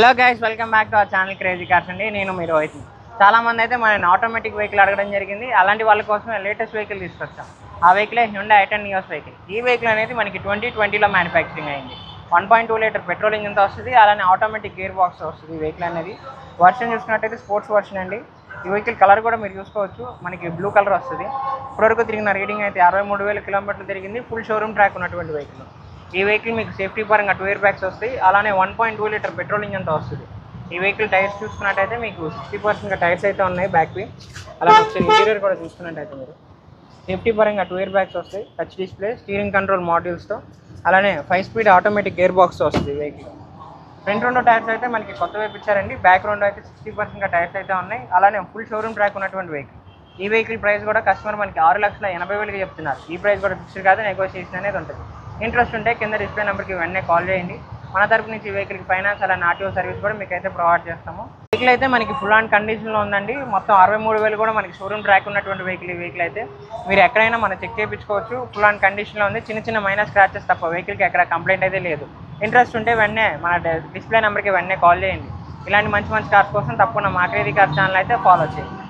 Hello guys, welcome back to our channel crazy cars అండి. నేను మీరు రోహిత్. చాలా మంది అయితే మన ఆటోమేటిక్ వెహికల్ అడగడం జరిగింది. అలాంటి వాళ్ళ కోసం లేటెస్ట్ వెహికల్ తీసుకొచ్చాం. ఆ vehicle Hyundai i10 Nios vehicle. ఈ వెహికల్ అనేది మనకి 2020లో మ్యానుఫ్యాక్చరింగ్ అయింది. 1.2 లీటర్ పెట్రోల్ ఇంజిన్తో వస్తుంది. అలానే ఆటోమేటిక్ గేర్ బాక్స్ వస్తుంది. ఈ వెహికల్ అనేది వర్షన్ చూసుకున్నట్టయితే స్పోర్ట్స్ వర్షన్ అండి. ఈ వెహికల్ కలర్ కూడా మీరు చూసుకోవచ్చు, మనకి బ్లూ కలర్ వస్తుంది. ఇప్పటివరకు తిరిగిన రీడింగ్ అయితే 63,000 కిలోమీటర్లు తిరిగింది. ఫుల్ షోరూమ్ ట్రాక్ ఉన్నటువంటి వెహికల్. ఈ వెహికల్ మీకు సేఫ్టీ పరంగా 2 ఎయిర్ బ్యాగ్స్ వస్తాయి. అలానే 1.2 లీటర్ పెట్రోల్ ఇంజన్తో వస్తుంది. ఈ వెహికల్ టైర్స్ చూసుకున్నట్టయితే మీకు 60% టైర్స్ అయితే ఉన్నాయి బ్యాక్వి. అలానే ఒకసారి ఇంటీరియర్ కూడా చూసుకున్నట్టయితే మీరు సేఫ్టీ పరంగా 2 ఎయిర్ బ్యాగ్స్ వస్తాయి. టచ్ డిస్ప్లే, స్టీరింగ్ కంట్రోల్ మాడ్యూల్స్తో, అలానే 5 స్పీడ్ ఆటోమేటిక్ గేర్ బాక్స్తో వస్తుంది ఈ వెహికల్. ఫ్రంట్ రెండు టైర్స్ అయితే మనకి కొత్త వైపు ఇచ్చారండి. బ్యాక్ రెండు అయితే 60% టైర్స్ అయితే ఉన్నాయి. అలానే ఫుల్ షోరూమ్ ట్రాక్ ఉన్నటువంటి వెహికల్. ఈ వెహికల్ ప్రైస్ కూడా కస్టమర్ మనకి 6,80,000 చెప్తున్నారు. ఈ ప్రైస్ కూడా ఫిక్స్డ్ కాదు, నెగోషియేషన్ అనేది ఉంటుంది. ఇంట్రెస్ట్ ఉంటే కింద డిస్ప్లే నెంబర్కి వెంటనే కాల్ చేయండి. మన తరపు నుంచి వెహికల్కి ఫైనాన్స్ అలానే ఆర్టీఓ సర్వీస్ కూడా మీకు అయితే ప్రొవైడ్ చేస్తాము. వెహికల్ అయితే మనకి ఫుల్ ఆన్ కండిషన్లో ఉందండి. మొత్తం 63,000 కూడా మనకి షోరూమ్ ట్రాక్ ఉన్నటువంటి వెహికల్. ఈ వెహికల్ అయితే మీరు ఎక్కడైనా మనం చెక్ చేయించుకోవచ్చు. ఫుల్ ఆన్ కండిషన్లో ఉంది. చిన్న మైనర్ స్క్రాచెస్ తప్ప వెహికల్కి ఎక్కడ కంప్లైంట్ అయితే లేదు. ఇంట్రెస్ట్ ఉంటే వెంటనే మన డిస్ప్లే నెంబర్కి వెంటనే కాల్ చేయండి. ఇలాంటి మంచి కార్స్ కోసం తప్పకుండా మా క్రేజీ కార్స్ ఛానల్ అయితే ఫాలో చేయండి.